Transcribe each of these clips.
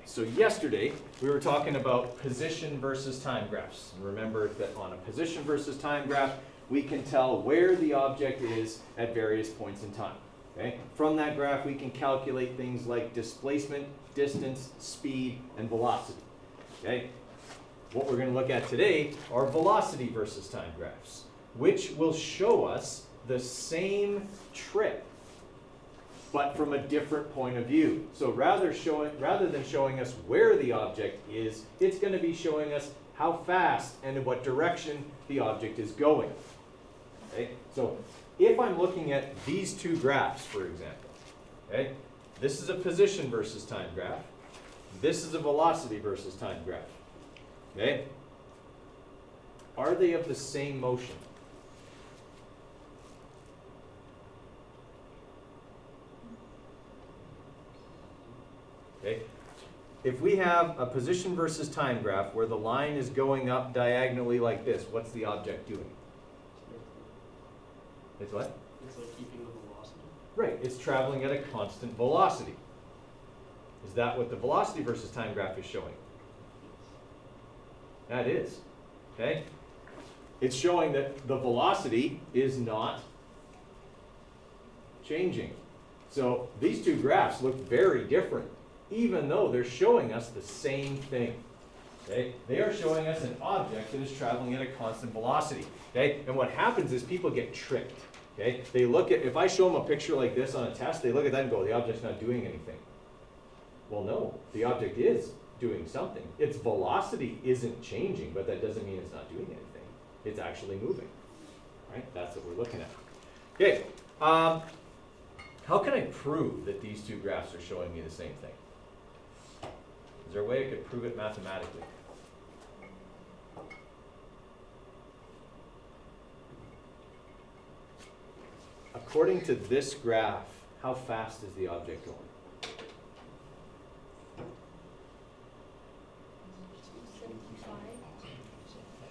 so yesterday we were talking about position versus time graphs. And remember that on a position versus time graph, we can tell where the object is at various points in time. Okay? From that graph, we can calculate things like displacement, distance, speed, and velocity. Okay? What we're going to look at today are velocity versus time graphs, which will show us the same trip, but from a different point of view. So rather than showing us where the object is, it's going to be showing us how fast and in what direction the object is going. Okay? So if I'm looking at these two graphs, for example, okay, this is a position versus time graph. This is a velocity versus time graph. Okay? Are they of the same motion? Okay? If we have a position versus time graph where the line is going up diagonally like this, what's the object doing? It's what? It's like keeping the velocity. Right, it's traveling at a constant velocity. Is that what the velocity versus time graph is showing? That is. Okay? It's showing that the velocity is not changing. So these two graphs look very different, even though they're showing us the same thing. Okay? They are showing us an object that is traveling at a constant velocity. Okay? And what happens is people get tricked. Okay? They look at, if I show them a picture like this on a test, they look at that and go, the object's not doing anything. Well, no, the object is doing something. Its velocity isn't changing, but that doesn't mean it's not doing anything. It's actually moving. Right? That's what we're looking at. Okay. How can I prove that these two graphs are showing me the same thing? Is there a way I could prove it mathematically? According to this graph, how fast is the object going?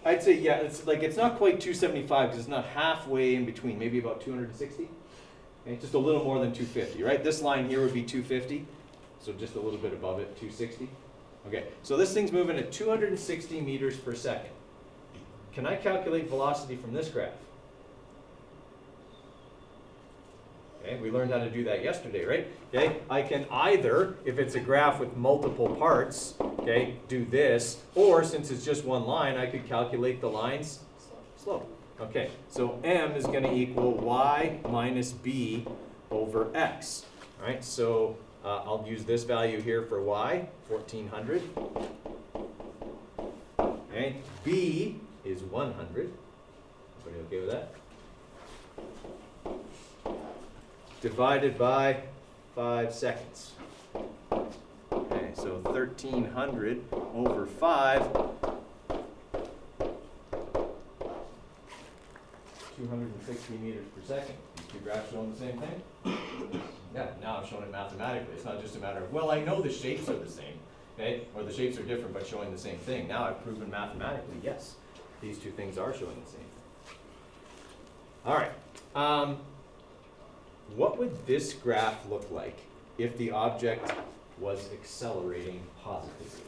I'd say, yeah, it's not quite 275 because it's not halfway in between, maybe about 260. Okay, just a little more than 250, right? This line here would be 250, so just a little bit above it, 260. Okay, so this thing's moving at 260 meters per second. Can I calculate velocity from this graph? Okay, we learned how to do that yesterday, right? Okay, I can either, if it's a graph with multiple parts, okay, do this, or since it's just one line, I could calculate the line's slope. Okay, so m is going to equal y minus b over x. All right, so I'll use this value here for y, 1400. Okay, b is 100. Everybody okay with that? Divided by 5 seconds. Okay, so 1300 over 5, 260 meters per second. These two graphs showing the same thing? Yeah, now I'm showing it mathematically. It's not just a matter of, well, I know the shapes are the same, okay? Or the shapes are different but showing the same thing. Now I've proven mathematically, yes, these two things are showing the same thing. All right. What would this graph look like if the object was accelerating positively?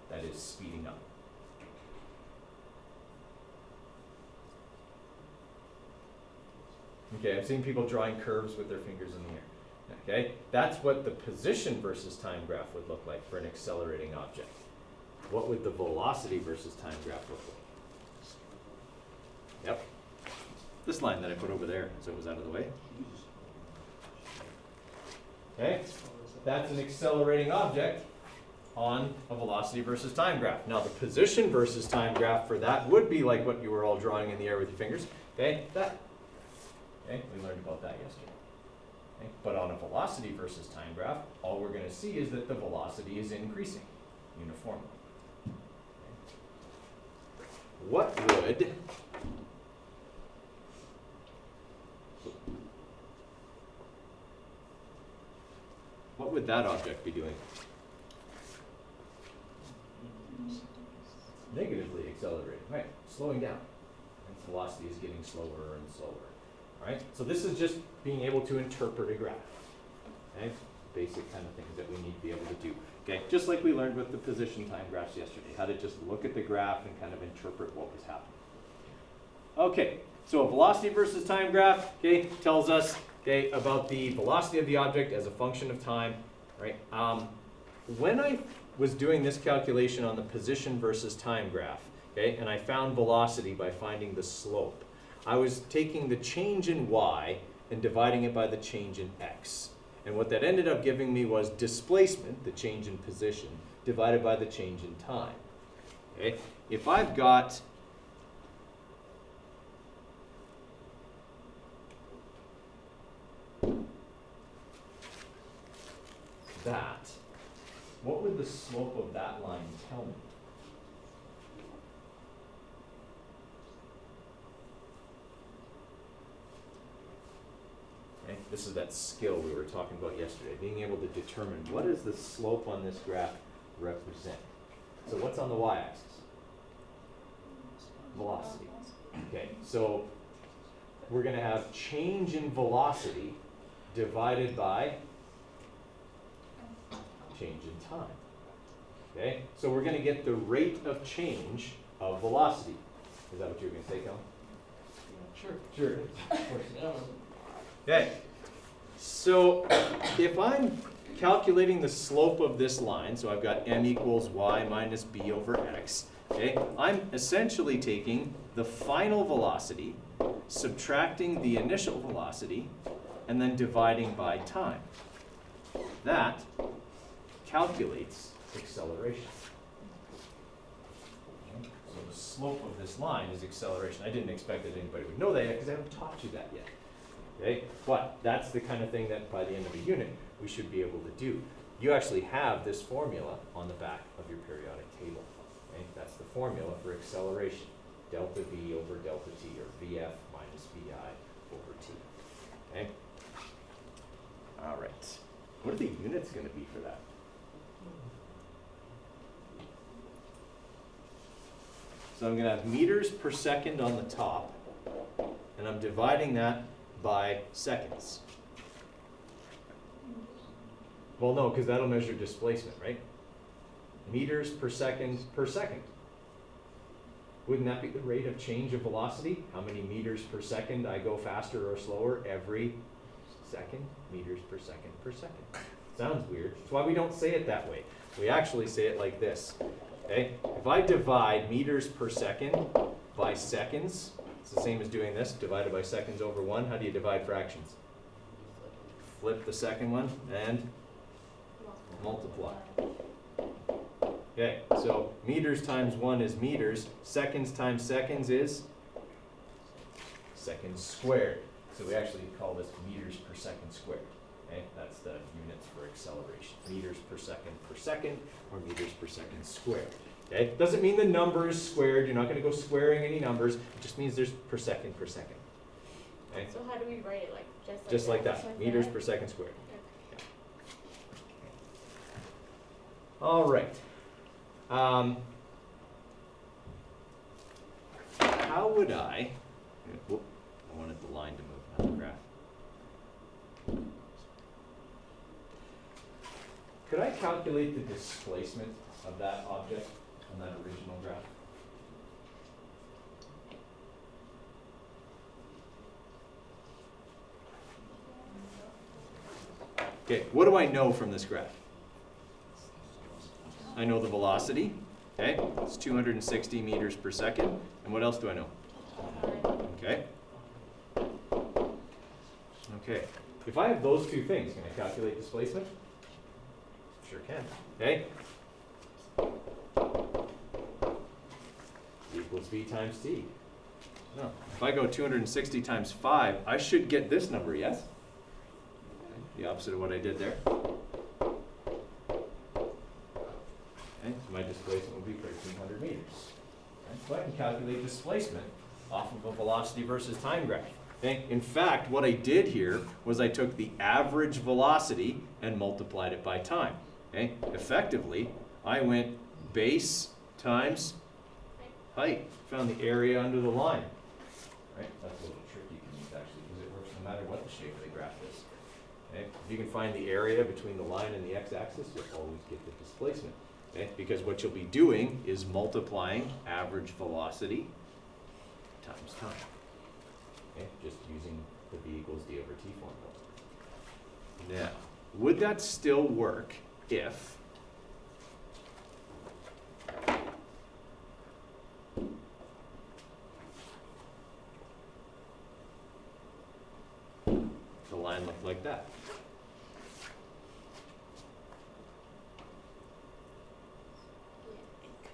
That is, speeding up. Okay, I've seen people drawing curves with their fingers in the air. Okay, that's what the position versus time graph would look like for an accelerating object. What would the velocity versus time graph look like? Yep. This line that I put over there, so it was out of the way. Okay, that's an accelerating object on a velocity versus time graph. Now the position versus time graph for that would be like what you were all drawing in the air with your fingers. Okay, that. Okay, we learned about that yesterday. Okay, but on a velocity versus time graph, all we're going to see is that the velocity is increasing uniformly. Okay. What would that object be doing? Negatively accelerating, right? Slowing down. And velocity is getting slower and slower. All right? So this is just being able to interpret a graph. Okay? Basic kind of things that we need to be able to do. Okay, just like we learned with the position time graphs yesterday, how to just look at the graph and kind of interpret what was happening. Okay, so a velocity versus time graph, okay, tells us, okay, about the velocity of the object as a function of time, right? When I was doing this calculation on the position versus time graph, okay, and I found velocity by finding the slope, I was taking the change in y and dividing it by the change in x. And what that ended up giving me was displacement, the change in position, divided by the change in time. Okay? If I've got that, what would the slope of that line tell me? Okay? This is that skill we were talking about yesterday, being able to determine what does the slope on this graph represent. So what's on the y-axis? Velocity. Okay, so we're going to have change in velocity divided by change in time. Okay, so we're going to get the rate of change of velocity. Is that what you were going to say, Kellen? Sure. Of course. Okay, so if I'm calculating the slope of this line, so I've got m equals y minus b over x, okay, I'm essentially taking the final velocity, subtracting the initial velocity, and then dividing by time. That calculates acceleration. Okay, so the slope of this line is acceleration. I didn't expect that anybody would know that yet because I haven't taught you that yet. Okay? But that's the kind of thing that by the end of the unit we should be able to do. You actually have this formula on the back of your periodic table. Okay? That's the formula for acceleration. Delta V over delta T, or VF minus VI over T. Okay? All right. What are the units going to be for that? So I'm going to have meters per second on the top, and I'm dividing that by seconds. Well, no, because that'll measure displacement, right? Meters per second per second. Wouldn't that be the rate of change of velocity? How many meters per second I go faster or slower every second? Meters per second per second. Sounds weird. That's why we don't say it that way. We actually say it like this. Okay? If I divide meters per second by seconds, it's the same as doing this, divided by seconds over 1. How do you divide fractions? Flip the second one and multiply. Okay, so meters times 1 is meters. Seconds times seconds is seconds squared. So we actually call this meters per second squared. Okay, that's the units for acceleration. Meters per second, or meters per second squared. Okay, doesn't mean the number is squared. You're not going to go squaring any numbers. It just means there's per second per second. Okay? So how do we write it? Like just like that. Meters per second squared. Okay. All right. How would I? Whoop, I wanted the line to move, not the graph. Could I calculate the displacement of that object on that original graph? Okay, what do I know from this graph? I know the velocity, okay? It's 260 meters per second. And what else do I know? Okay. Okay, if I have those two things, can I calculate displacement? Sure can. Okay? Equals V times T. No. If I go 260 times 5, I should get this number, yes? Okay. The opposite of what I did there. Okay. So my displacement will be 1,300 meters. Okay. So I can calculate displacement off of a velocity versus time graph. Okay. In fact, what I did here was I took the average velocity and multiplied it by time. Okay. Effectively, I went base times height. Found the area under the line. Right? That's a little tricky to use actually, because it works no matter what the shape of the graph is. Okay? If you can find the area between the line and the x-axis, you'll always get the displacement. Okay? Because what you'll be doing is multiplying average velocity times time. Okay? Just using the v equals d over t formula. Now, would that still work if the line looked like that?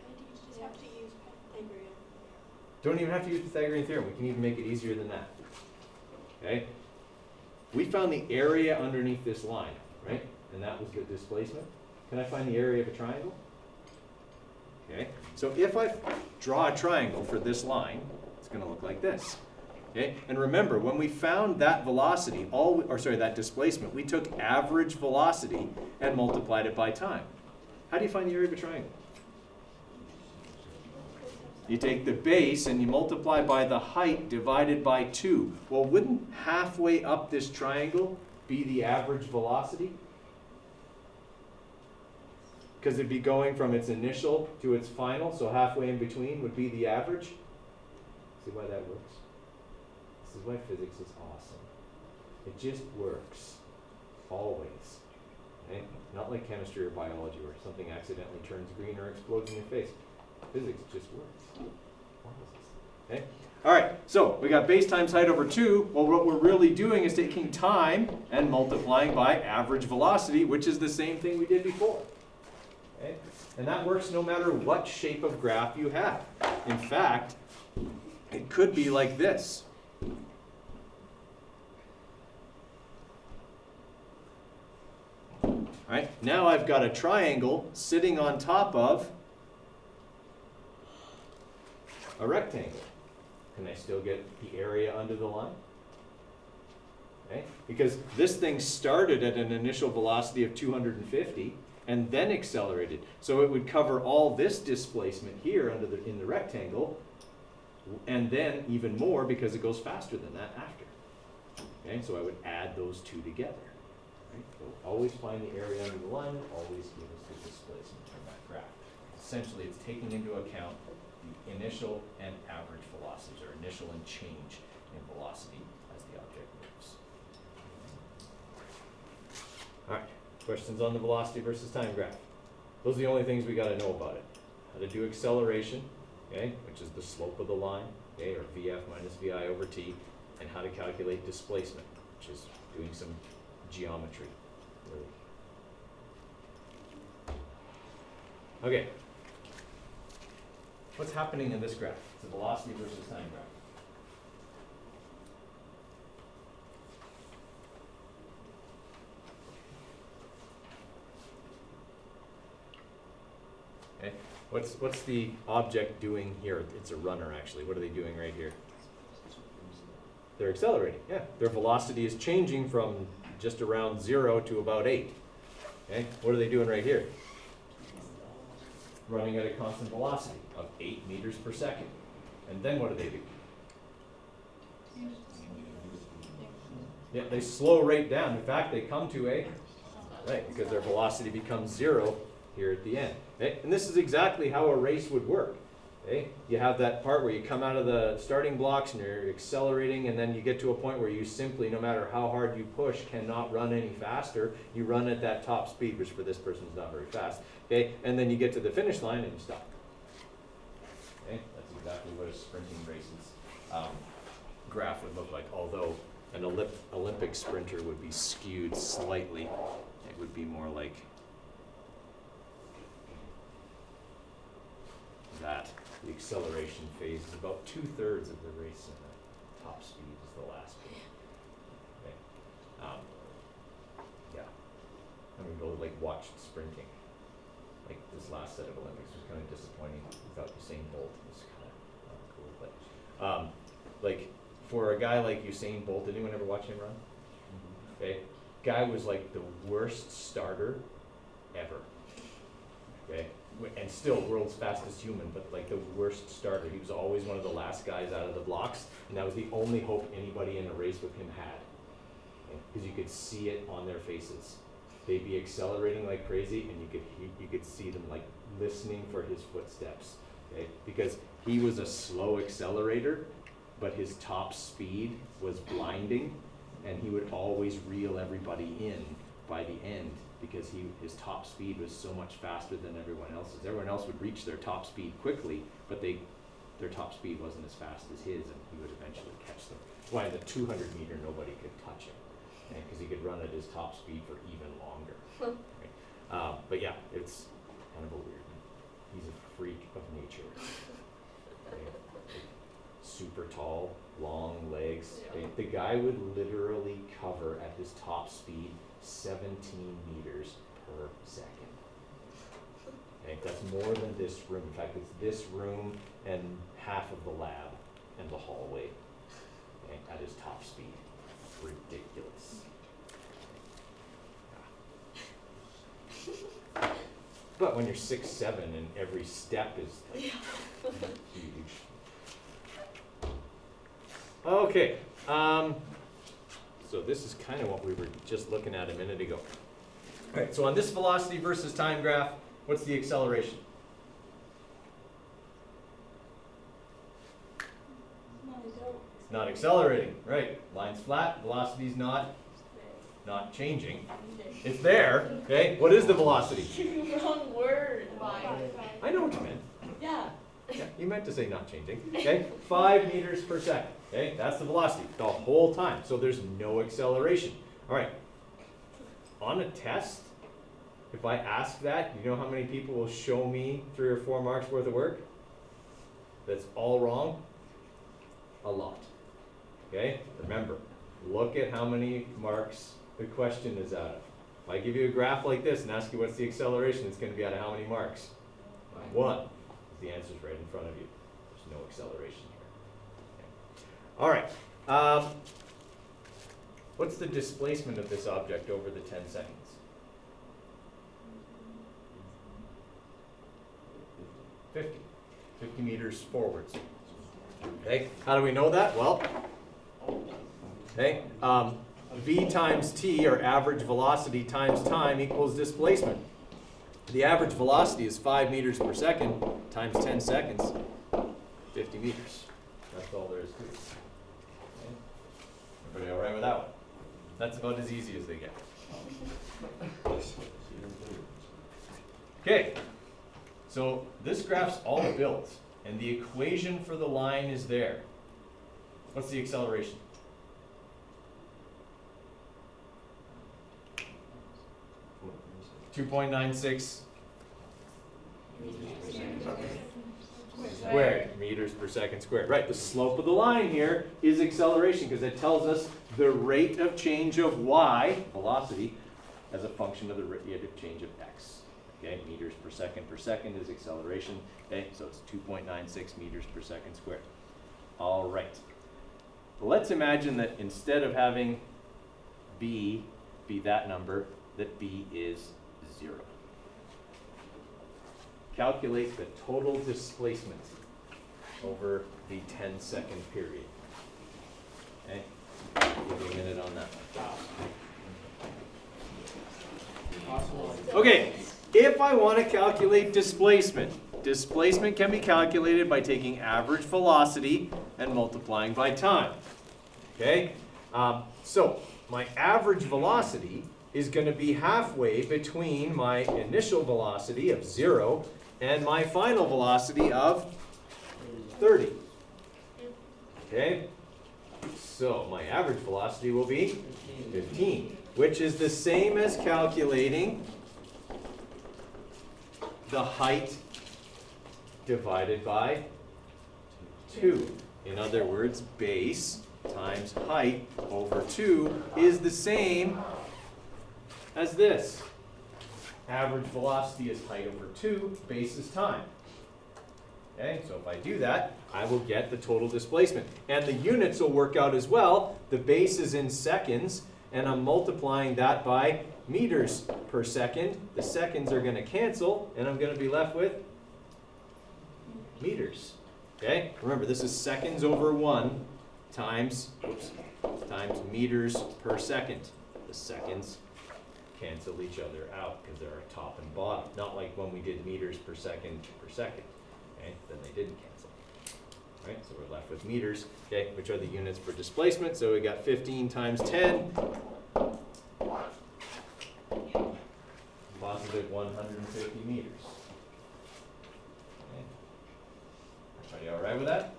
You just have to use Pythagorean. Don't even have to use Pythagorean theorem. We can even make it easier than that. Okay? We found the area underneath this line, right? And that was the displacement. Can I find the area of a triangle? Okay? So if I draw a triangle for this line, it's going to look like this. Okay? And remember, when we found that velocity, that displacement, we took average velocity and multiplied it by time. How do you find the area of a triangle? You take the base and you multiply by the height divided by 2. Well, wouldn't halfway up this triangle be the average velocity? Because it'd be going from its initial to its final, so halfway in between would be the average. See why that works? This is why physics is awesome. It just works. Always. Okay? Not like chemistry or biology where something accidentally turns green or explodes in your face. Physics just works. Okay? All right, so we got base times height over 2. Well, what we're really doing is taking time and multiplying by average velocity, which is the same thing we did before. Okay? And that works no matter what shape of graph you have. In fact, it could be like this. All right, now I've got a triangle sitting on top of a rectangle. Can I still get the area under the line? Okay? Because this thing started at an initial velocity of 250 and then accelerated. So it would cover all this displacement here in the rectangle, and then even more because it goes faster than that after. Okay? So I would add those two together. Right? So always find the area under the line, always give us the displacement from that graph. Essentially, it's taking into account the initial and average velocities, or initial and change in velocity as the object moves. All right, questions on the velocity versus time graph? Those are the only things we got to know about it. How to do acceleration, okay, which is the slope of the line, okay, or VF minus VI over T, and how to calculate displacement, which is doing some geometry, really. Okay. What's happening in this graph? It's a velocity versus time graph. Okay. What's the object doing here? It's a runner, actually. What are they doing right here? They're accelerating. Yeah. Their velocity is changing from just around 0 to about 8. Okay. What are they doing right here? Running at a constant velocity of 8 meters per second. And then what do they do? Yeah, they slow right down. In fact, they come to a, right, because their velocity becomes 0 here at the end. Okay? And this is exactly how a race would work. Okay? You have that part where you come out of the starting blocks and you're accelerating, and then you get to a point where you simply, no matter how hard you push, cannot run any faster. You run at that top speed, which for this person is not very fast. Okay? And then you get to the finish line and you stop. Okay? That's exactly what a sprinting race's graph would look like, although an Olympic sprinter would be skewed slightly. It would be more like that. The acceleration phase is about 2/3 of the race, and the top speed is the last bit. Okay. Yeah. I mean, go like watch sprinting. Like this last set of Olympics was kind of disappointing without Usain Bolt. It was kind of cool, but like for a guy like Usain Bolt, did anyone ever watch him run? Mm-hmm. Okay. Guy was like the worst starter ever. Okay. And still world's fastest human, but like the worst starter. He was always one of the last guys out of the blocks, and that was the only hope anybody in a race with him had. because you could see it on their faces. They'd be accelerating like crazy, and you could see them like listening for his footsteps, okay? Because he was a slow accelerator, but his top speed was blinding, and he would always reel everybody in by the end because his top speed was so much faster than everyone else's. Everyone else would reach their top speed quickly, but their top speed wasn't as fast as his, and he would eventually catch them. That's why in the 200 meter, nobody could touch him, because he could run at his top speed for even longer. Okay. But yeah, it's kind of a weird one. He's a freak of nature. Okay. Super tall, long legs. Okay. The guy would literally cover at his top speed 17 meters per second. Okay. That's more than this room. In fact, it's this room and half of the lab and the hallway, okay, at his top speed. Ridiculous. But when you're 6'7" and every step is like huge. Okay, so this is kind of what we were just looking at a minute ago. All right, so on this velocity versus time graph, what's the acceleration? It's not accelerating, right? Line's flat, velocity's not changing. It's there, okay? What is the velocity? Wrong word. I know what you meant. Yeah. Yeah, you meant to say not changing, okay? 5 meters per second, okay? That's the velocity the whole time, so there's no acceleration. All right, on a test, if I ask that, you know how many people will show me 3 or 4 marks worth of work? That's all wrong? A lot, okay? Remember, look at how many marks the question is out of. If I give you a graph like this and ask you what's the acceleration, it's going to be out of how many marks? 1. The answer's right in front of you. There's no acceleration here. Okay. All right. What's the displacement of this object over the 10 seconds? 50 meters forwards. Okay. How do we know that? Well, okay. V times t, or average velocity times time, equals displacement. The average velocity is 5 meters per second times 10 seconds, 50 meters. That's all there is to it. Okay. Everybody all right with that one? That's about as easy as they get. Okay, so this graph's all built, and the equation for the line is there. What's the acceleration? .96 squared, meters per second squared. Right, the slope of the line here is acceleration because it tells us the rate of change of y, velocity, as a function of the rate of change of x. Okay, meters per second is acceleration. Okay, so it's 2.96 meters per second squared. All right. Let's imagine that instead of having b be that number, that b is 0. Calculate the total displacement over the 10-second period. Okay, give you a minute on that one. Okay, if I want to calculate displacement can be calculated by taking average velocity and multiplying by time. Okay, so my average velocity is going to be halfway between my initial velocity of 0 and my final velocity of 30. Okay, so my average velocity will be 15, which is the same as calculating the height divided by 2. In other words, base times height over 2 is the same as this. Average velocity is height over 2, base is time. Okay, so if I do that, I will get the total displacement. And the units will work out as well. The base is in seconds, and I'm multiplying that by meters per second. The seconds are going to cancel, and I'm going to be left with meters. Okay, remember this is seconds over 1 times times meters per second. The seconds cancel each other out because they're a top and bottom. Not like when we did meters per second, okay? Then they didn't cancel. Right, so we're left with meters, okay, which are the units for displacement. So we got 15 times 10, positive 150 meters. Okay. Everybody all right with that?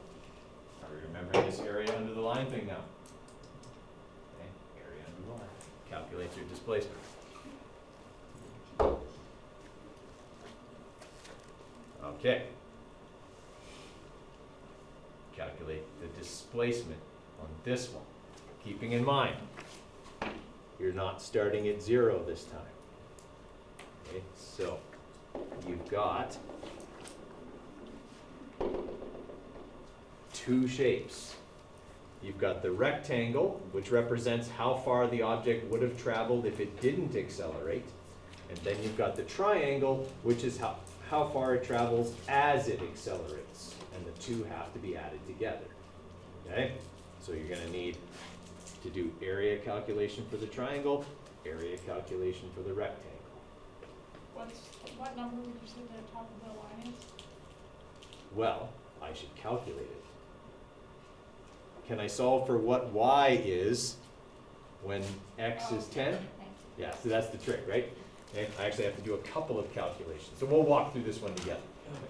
Are we remembering this area under the line thing now? Okay, area under the line. Calculates your displacement. Okay. Calculate the displacement on this one. Keeping in mind, you're not starting at 0 this time. Okay, so you've got two shapes. You've got the rectangle, which represents how far the object would have traveled if it didn't accelerate. And then you've got the triangle, which is how far it travels as it accelerates. And the two have to be added together. Okay? So you're going to need to do area calculation for the triangle, area calculation for the rectangle. What number would you say the top of the line is? Well, I should calculate it. Can I solve for what y is when x is 10? Yeah, so that's the trick, right? Okay, I actually have to do a couple of calculations. So we'll walk through this one together.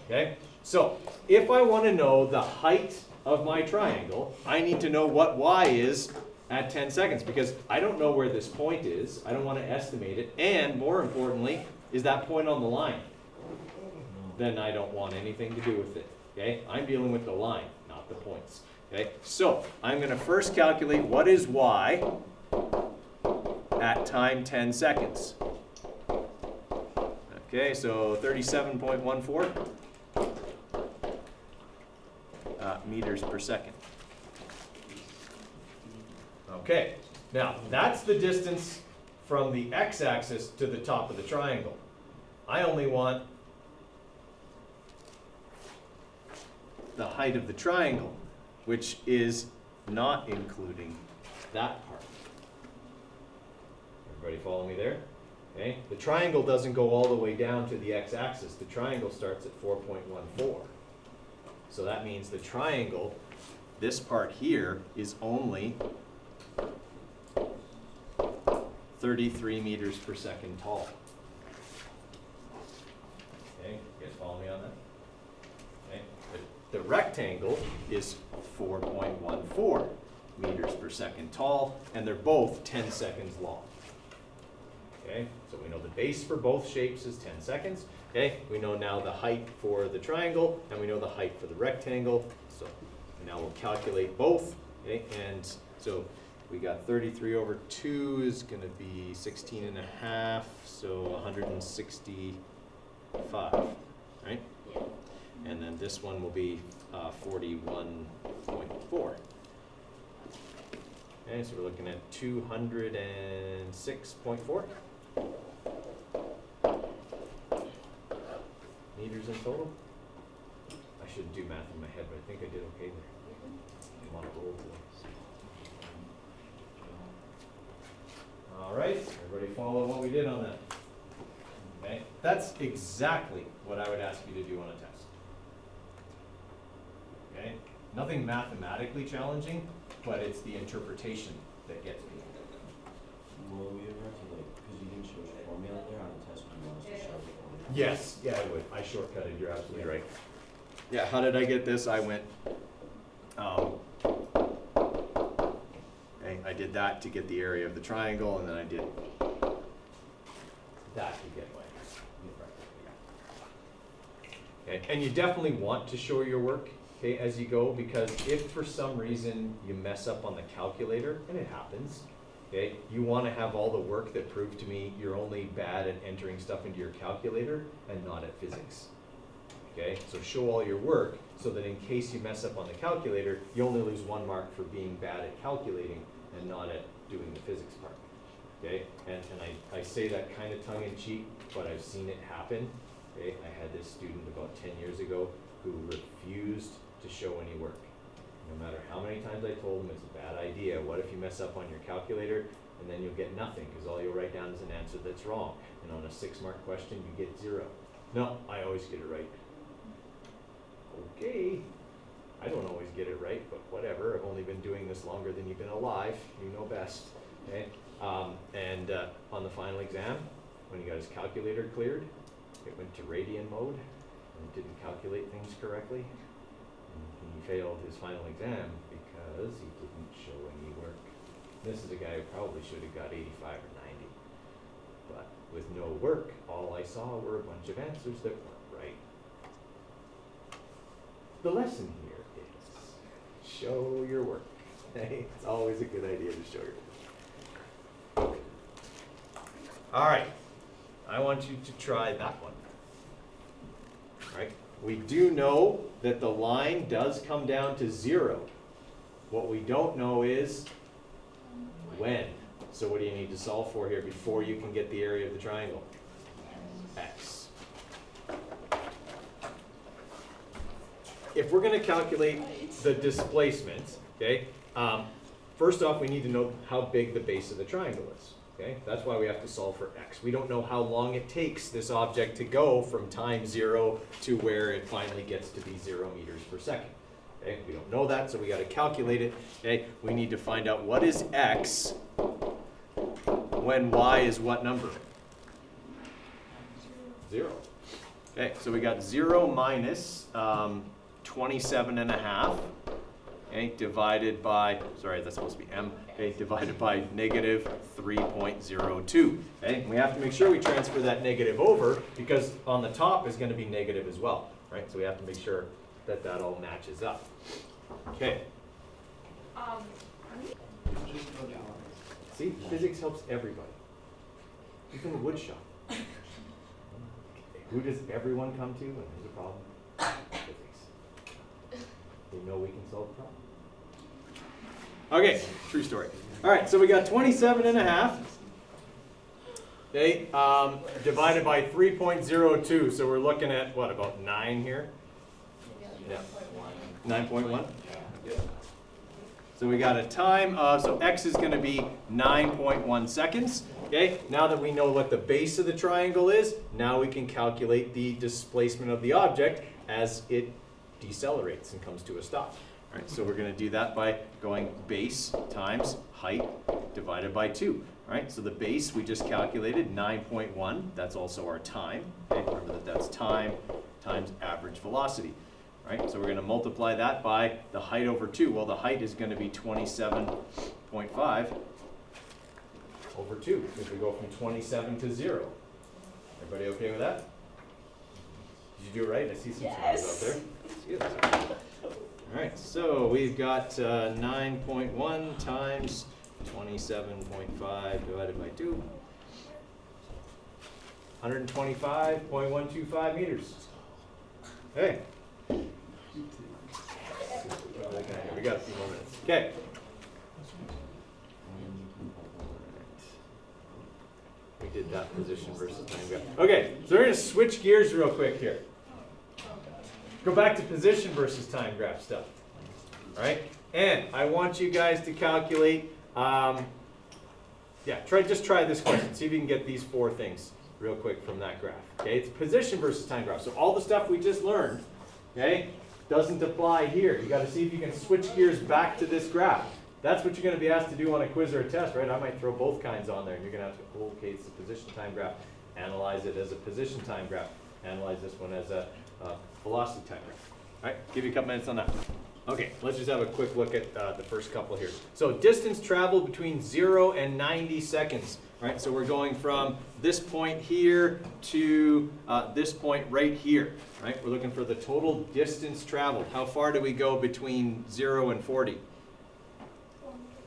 Okay? So if I want to know the height of my triangle, I need to know what y is at 10 seconds because I don't know where this point is. I don't want to estimate it. And more importantly, is that point on the line? Then I don't want anything to do with it. Okay? I'm dealing with the line, not the points. Okay? So I'm going to first calculate what is y at time 10 seconds. Okay, so 37.14 meters per second. Okay, now that's the distance from the x-axis to the top of the triangle. I only want the height of the triangle, which is not including that part. Everybody follow me there? Okay, the triangle doesn't go all the way down to the x-axis. The triangle starts at 4.14. So that means the triangle, this part here, is only 33 meters per second tall. Okay, you guys follow me on that? Okay, the rectangle is 4.14 meters per second tall, and they're both 10 seconds long. Okay, so we know the base for both shapes is 10 seconds. Okay, we know now the height for the triangle, and we know the height for the rectangle. So now we'll calculate both. Okay, and so we got 33 over 2 is going to be 16 and a half, so 165, right? Yeah. And then this one will be 41.4. Okay, so we're looking at 206.4 meters in total. I shouldn't do math in my head, but I think I did okay there. I'm on a roll today. All right, everybody follow what we did on that. Okay, that's exactly what I would ask you to do on a test. Okay, nothing mathematically challenging, but it's the interpretation that gets me. Will we ever have to, like, because you didn't show us a formula there on the test, do you want us to show the formula? Yes, yeah, I would. I shortcutted, you're absolutely right. Yeah, how did I get this? I went, okay, I did that to get the area of the triangle, and then I did that to get my okay, and you definitely want to show your work, okay, as you go, because if for some reason you mess up on the calculator, and it happens, okay, you want to have all the work that proved to me you're only bad at entering stuff into your calculator and not at physics. Okay, so show all your work so that in case you mess up on the calculator, you only lose 1 mark for being bad at calculating and not at doing the physics part. Okay, and I say that kind of tongue-in-cheek, but I've seen it happen. Okay, I had this student about 10 years ago who refused to show any work. No matter how many times I told them it's a bad idea, what if you mess up on your calculator and then you'll get nothing because all you'll write down is an answer that's wrong. And on a 6-mark question, you get 0. No, I always get it right. Okay, I don't always get it right, but whatever. I've only been doing this longer than you've been alive. You know best. Okay. On the final exam, when he got his calculator cleared, it went to radian mode and it didn't calculate things correctly. And he failed his final exam because he didn't show any work. This is a guy who probably should have got 85 or 90. But with no work, all I saw were a bunch of answers that weren't right. The lesson here is show your work. Hey, it's always a good idea to show your work. All right, I want you to try that one. All right, we do know that the line does come down to 0. What we don't know is when. So what do you need to solve for here before you can get the area of the triangle? X. If we're going to calculate the displacement, okay, first off we need to know how big the base of the triangle is. Okay, that's why we have to solve for x. We don't know how long it takes this object to go from time 0 to where it finally gets to be 0 meters per second. Okay, we don't know that, so we got to calculate it. Okay, we need to find out what is x when y is what number? 0. Okay, so we got 0 minus 27.5. Okay, divided by, sorry, that's supposed to be m, okay, divided by negative 3.02. Okay, and we have to make sure we transfer that negative over because on the top is going to be negative as well, right? So we have to make sure that that all matches up. Okay. See, physics helps everybody, even the wood shop. Okay. Who does everyone come to when there's a problem? Physics. They know we can solve the problem. Okay, true story. All right, so we got 27.5. Okay, divided by 3.02. So we're looking at what, about 9 here? Yeah. 9.1. Yeah. So we got a time of, so x is going to be 9.1 seconds. Okay, now that we know what the base of the triangle is, now we can calculate the displacement of the object as it decelerates and comes to a stop. All right, so we're going to do that by going base times height divided by 2. All right, so the base we just calculated, 9.1. That's also our time. Okay, remember that that's time times average velocity. All right, so we're going to multiply that by the height over 2. Well, the height is going to be 27.5 over 2 if we go from 27 to 0. Everybody okay with that? Did you do it right? I see some smiles out there. That's good. All right, so we've got 9.1 times 27.5 divided by 2. 125.125 meters. Hey. We got a few more minutes. Okay. We did that position versus time graph. Okay, so we're going to switch gears real quick here. Go back to position versus time graph stuff. All right? And I want you guys to calculate, just try this question. See if you can get these 4 things real quick from that graph. Okay, it's position versus time graph. So all the stuff we just learned, okay, doesn't apply here. You got to see if you can switch gears back to this graph. That's what you're going to be asked to do on a quiz or a test, right? I might throw both kinds on there, and you're going to have to, okay, it's a position time graph. Analyze it as a position time graph. Analyze this one as a velocity time graph. All right, give you a couple minutes on that. Okay, let's just have a quick look at the first couple here. So distance traveled between 0 and 90 seconds. Right, so we're going from this point here to this point right here. Right, we're looking for the total distance traveled. How far do we go between 0 and 40?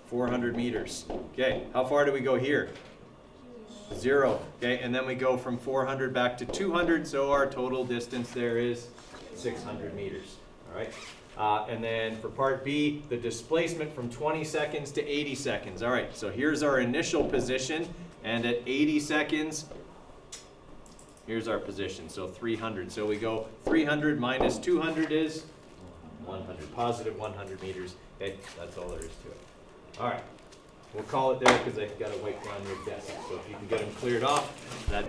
400 meters. Okay, how far do we go here? 0. Okay, and then we go from 400 back to 200, so our total distance there is 600 meters. All right. And then for part B, the displacement from 20 seconds to 80 seconds. All right, so here's our initial position, and at 80 seconds, here's our position, so 300. So we go 300 minus 200 is 100, positive 100 meters. Okay, that's all there is to it. All right, we'll call it there because I've got to wait down your desk. So if you can get them cleared off, that.